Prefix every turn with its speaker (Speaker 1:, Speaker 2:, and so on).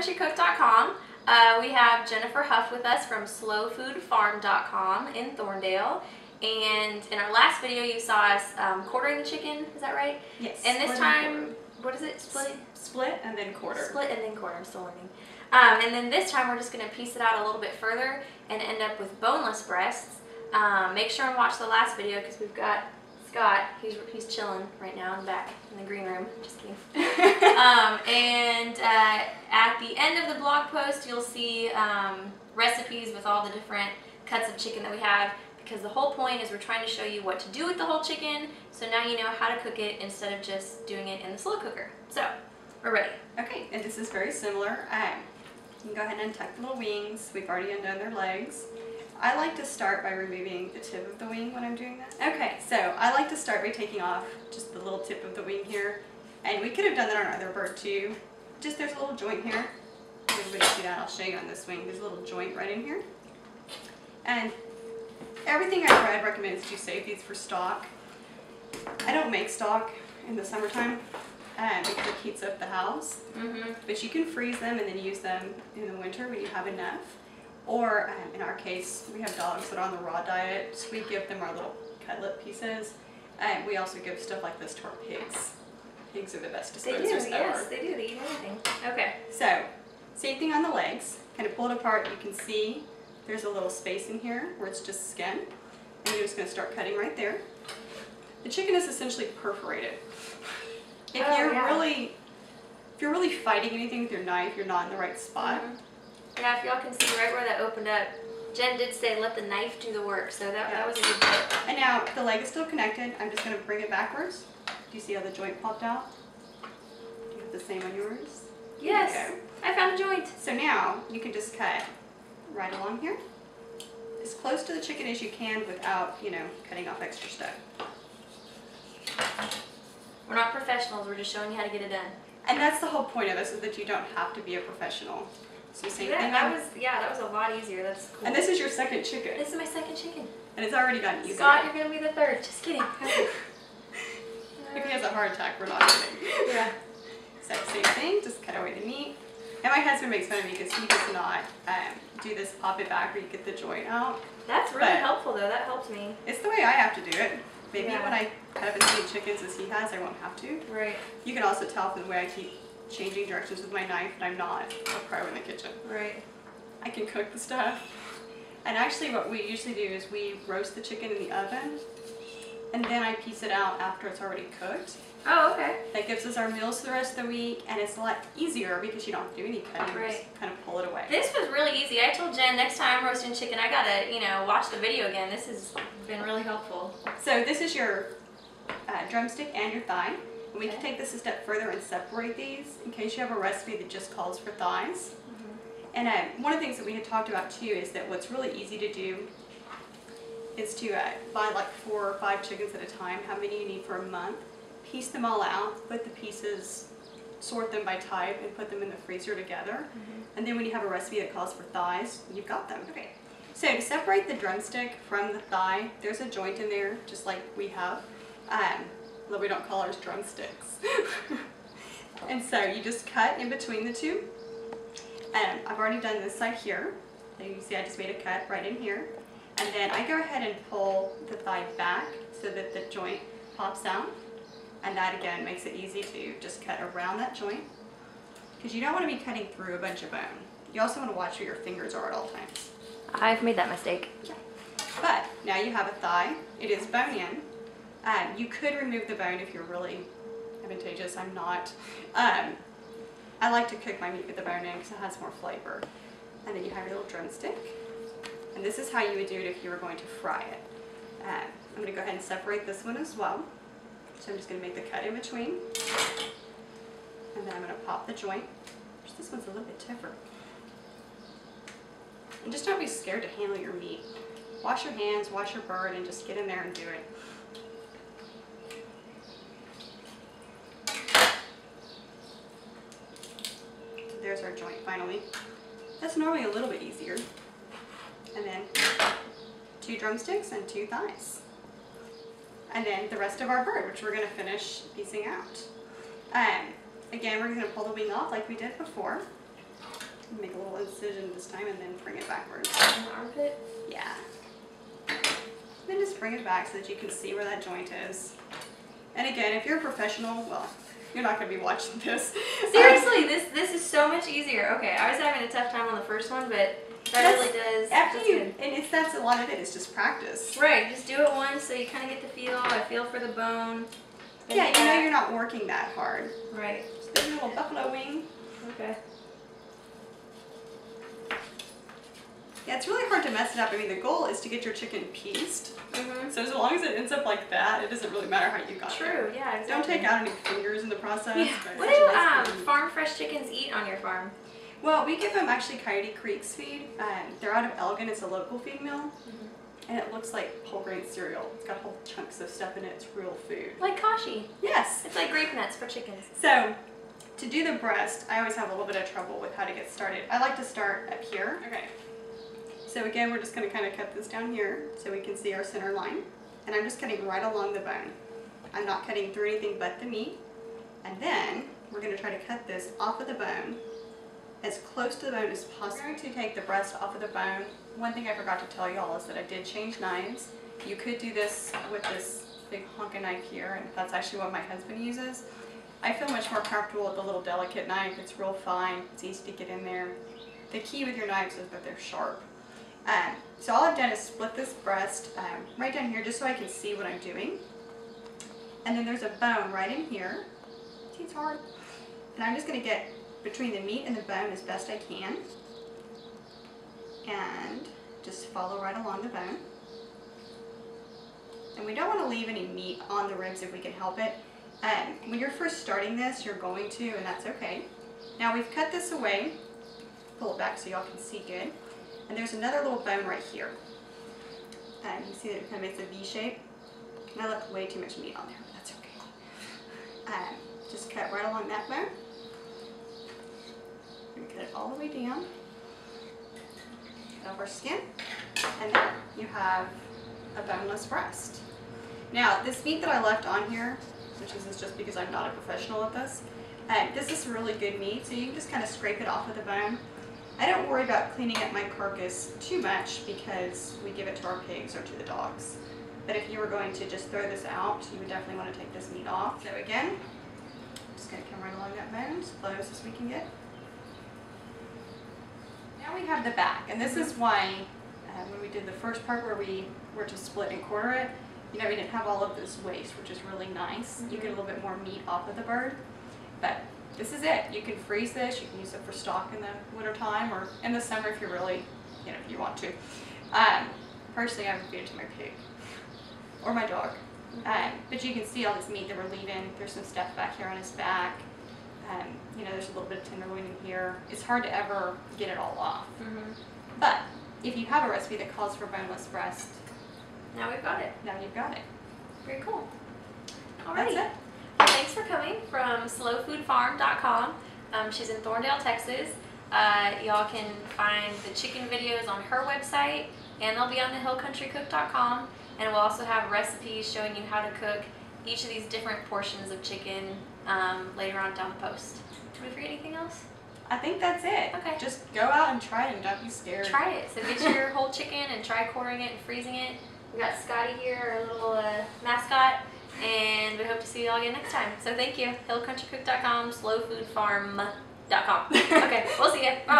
Speaker 1: countrycook.com. We have Jennifer Huff with us from slowfoodfarm.com in Thorndale. And in our last video you saw us quartering the chicken, is that right?
Speaker 2: Yes.
Speaker 1: And this time, what is it?
Speaker 2: Split and then quarter.
Speaker 1: Split and then quarter, I'm still learning. And then this time we're just going to piece it out a little bit further and end up with boneless breasts. Make sure and watch the last video because we've got Scott, he's chilling right now in the back in the green room. Just kidding. At the end of the blog post, you'll see recipes with all the different cuts of chicken that we have, because the whole point is we're trying to show you what to do with the whole chicken, so now you know how to cook it instead of just doing it in the slow cooker. So, we're ready.
Speaker 2: Okay, and this is very similar. You can go ahead and untuck the little wings. We've already undone their legs. I like to start by removing the tip of the wing when I'm doing that. Okay, so I like to start by taking off just the little tip of the wing here. And we could have done that on our other bird too. Just there's a little joint here. If everybody see that, I'll show you on this wing. There's a little joint right in here. And everything I've read recommends you save these for stock. I don't make stock in the summertime because it heats up the house. But you can freeze them and then use them in the winter when you have enough. Or in our case, we have dogs that are on the raw diet, so we give them our little cutlet pieces. And we also give stuff like this to our pigs. Pigs are the best disposers ever.
Speaker 1: Yes, they do. They eat everything. Okay.
Speaker 2: So, same thing on the legs. Kind of pull it apart. You can see there's a little space in here where it's just skin. And you're just going to start cutting right there. The chicken is essentially perforated. If you're really fighting anything with your knife, you're not in the right spot.
Speaker 1: Yeah, if y'all can see right where that opened up, Jen did say let the knife do the work, so that was a good tip.
Speaker 2: And now the leg is still connected. I'm just going to bring it backwards. Do you see how the joint popped out? Do you have the same on yours?
Speaker 1: Yes, I found a joint.
Speaker 2: So now you can just cut right along here, as close to the chicken as you can without, cutting off extra stuff.
Speaker 1: We're not professionals, we're just showing you how to get it done.
Speaker 2: And that's the whole point of this, is that you don't have to be a professional. So same thing.
Speaker 1: That was a lot easier. That's cool.
Speaker 2: And this is your second chicken.
Speaker 1: This is my second chicken.
Speaker 2: And it's already gotten easier.
Speaker 1: Scott, you're gonna be the third. Just kidding.
Speaker 2: If he has a heart attack, we're not kidding.
Speaker 1: Yeah.
Speaker 2: So same thing, just cut away the meat. And my husband makes fun of me because he does not do this pop it back where you get the joint out.
Speaker 1: That's really helpful though. That helped me.
Speaker 2: It's the way I have to do it. Maybe when I cut up as many chickens as he has, I won't have to.
Speaker 1: Right.
Speaker 2: You can also tell from the way I keep changing directions with my knife that I'm not a pro in the kitchen.
Speaker 1: Right.
Speaker 2: I can cook the stuff. And actually what we usually do is we roast the chicken in the oven and then I piece it out after it's already cooked.
Speaker 1: Oh, okay.
Speaker 2: That gives us our meals for the rest of the week, and it's a lot easier because you don't have to do any cutting.
Speaker 1: Right.
Speaker 2: Just kind of pull it away.
Speaker 1: This was really easy. I told Jen next time I'm roasting chicken, I gotta, watch the video again. This has been really helpful.
Speaker 2: So this is your drumstick and your thigh. And we can take this a step further and separate these in case you have a recipe that just calls for thighs. And one of the things that we had talked about too is that what's really easy to do is to buy like 4 or 5 chickens at a time, how many you need for a month. Piece them all out, put the pieces, sort them by type, and put them in the freezer together. And then when you have a recipe that calls for thighs, you've got them. Okay. So to separate the drumstick from the thigh, there's a joint in there, just like we have. Although we don't call ours drumsticks. And so you just cut in between the two. I've already done this side here. So you can see I just made a cut right in here. And then I go ahead and pull the thigh back so that the joint pops out. And that again makes it easy to just cut around that joint. Because you don't want to be cutting through a bunch of bone. You also want to watch where your fingers are at all times.
Speaker 1: I've made that mistake.
Speaker 2: Yeah. But now you have a thigh. It is bone in. You could remove the bone if you're really advantageous. I'm not. I like to cook my meat with the bone in because it has more flavor. And then you have your little drumstick. And this is how you would do it if you were going to fry it. I'm going to go ahead and separate this one as well. So I'm just going to make the cut in between. And then I'm going to pop the joint. This one's a little bit tougher. And just don't be scared to handle your meat. Wash your hands, wash your bird, and just get in there and do it. So there's our joint finally. That's normally a little bit easier. And then 2 drumsticks and 2 thighs. And then the rest of our bird, which we're going to finish piecing out. Again, we're going to pull the wing off like we did before. Make a little incision this time and then bring it backwards.
Speaker 1: In the armpit?
Speaker 2: Yeah. Then just bring it back so that you can see where that joint is. And again, if you're a professional, well, you're not going to be watching this.
Speaker 1: Seriously, this is so much easier. Okay, I was having a tough time on the first one, but that really does.
Speaker 2: After
Speaker 1: that's
Speaker 2: you,
Speaker 1: good.
Speaker 2: and that's a lot of it. It's just practice.
Speaker 1: Right, just do it once so you kind of get the feel. I feel for the bone.
Speaker 2: Yeah, you know you're not working that hard.
Speaker 1: Right.
Speaker 2: Just do a little buffalo wing.
Speaker 1: Okay.
Speaker 2: Yeah, it's really hard to mess it up. I mean, the goal is to get your chicken pieced.
Speaker 1: Mm-hmm.
Speaker 2: So as long as it ends up like that, it doesn't really matter how you got it.
Speaker 1: True, yeah, exactly.
Speaker 2: Don't take out any fingers in the process.
Speaker 1: Yeah. What do farm fresh chickens eat on your farm?
Speaker 2: Well, we give them actually Coyote Creek's feed. They're out of Elgin. It's a local feed mill.
Speaker 1: Mm-hmm.
Speaker 2: And it looks like whole grain cereal. It's got whole chunks of stuff in it. It's real food.
Speaker 1: Like kashi.
Speaker 2: Yes.
Speaker 1: It's like grape nuts for chickens.
Speaker 2: So, to do the breast, I always have a little bit of trouble with how to get started. I like to start up here. Okay. So again, we're just going to kind of cut this down here so we can see our center line. And I'm just cutting right along the bone. I'm not cutting through anything but the meat. And then we're going to try to cut this off of the bone as close to the bone as possible. I'm going to take the breast off of the bone. One thing I forgot to tell y'all is that I did change knives. You could do this with this big honking knife here, and that's actually what my husband uses. I feel much more comfortable with the little delicate knife. It's real fine. It's easy to get in there. The key with your knives is that they're sharp. So all I've done is split this breast right down here just so I can see what I'm doing. And then there's a bone right in here. See, it's hard. And I'm just going to get between the meat and the bone as best I can. And just follow right along the bone. And we don't want to leave any meat on the ribs if we can help it. When you're first starting this, you're going to, and that's okay. Now we've cut this away. Pull it back so y'all can see good. And there's another little bone right here. You can see that it kind of makes a V shape. And I left way too much meat on there, but that's okay. Just cut right along that bone. And cut it all the way down. Cut off our skin. And then you have a boneless breast. Now, this meat that I left on here, which is just because I'm not a professional at this, this is really good meat, so you can just kind of scrape it off of the bone. I don't worry about cleaning up my carcass too much because we give it to our pigs or to the dogs. But if you were going to just throw this out, you would definitely want to take this meat off. So again, I'm just going to come right along that bone as close as we can get. Now we have the back, and this is why when we did the first part where we were to split and quarter it, you know, we didn't have all of this waste, which is really nice. You get a little bit more meat off of the bird. But this is it. You can freeze this. You can use it for stock in the winter time or in the summer if you really, you know, if you want to. Personally, I would feed it to my pig or my dog. But you can see all this meat that we're leaving. There's some stuff back here on his back. You know, there's a little bit of tenderloin in here. It's hard to ever get it all off. But if you have a recipe that calls for boneless breast,
Speaker 1: now we've got it.
Speaker 2: Now you've got it.
Speaker 1: Very cool. Alrighty.
Speaker 2: That's it.
Speaker 1: Well, thanks for coming from slowfoodfarm.com. She's in Thorndale, Texas. Y'all can find the chicken videos on her website, and they'll be on thehillcountrycook.com. And we'll also have recipes showing you how to cook each of these different portions of chicken later on down the post. Did we forget anything else?
Speaker 2: I think that's it.
Speaker 1: Okay.
Speaker 2: Just go out and try it and don't be scared.
Speaker 1: Try it. So get your whole chicken and try quartering it and freezing it. We got Scotty here, our little mascot, and we hope to see you all again next time. So thank you. hillcountrycook.com, slowfoodfarm.com. Okay, we'll see you. Bye.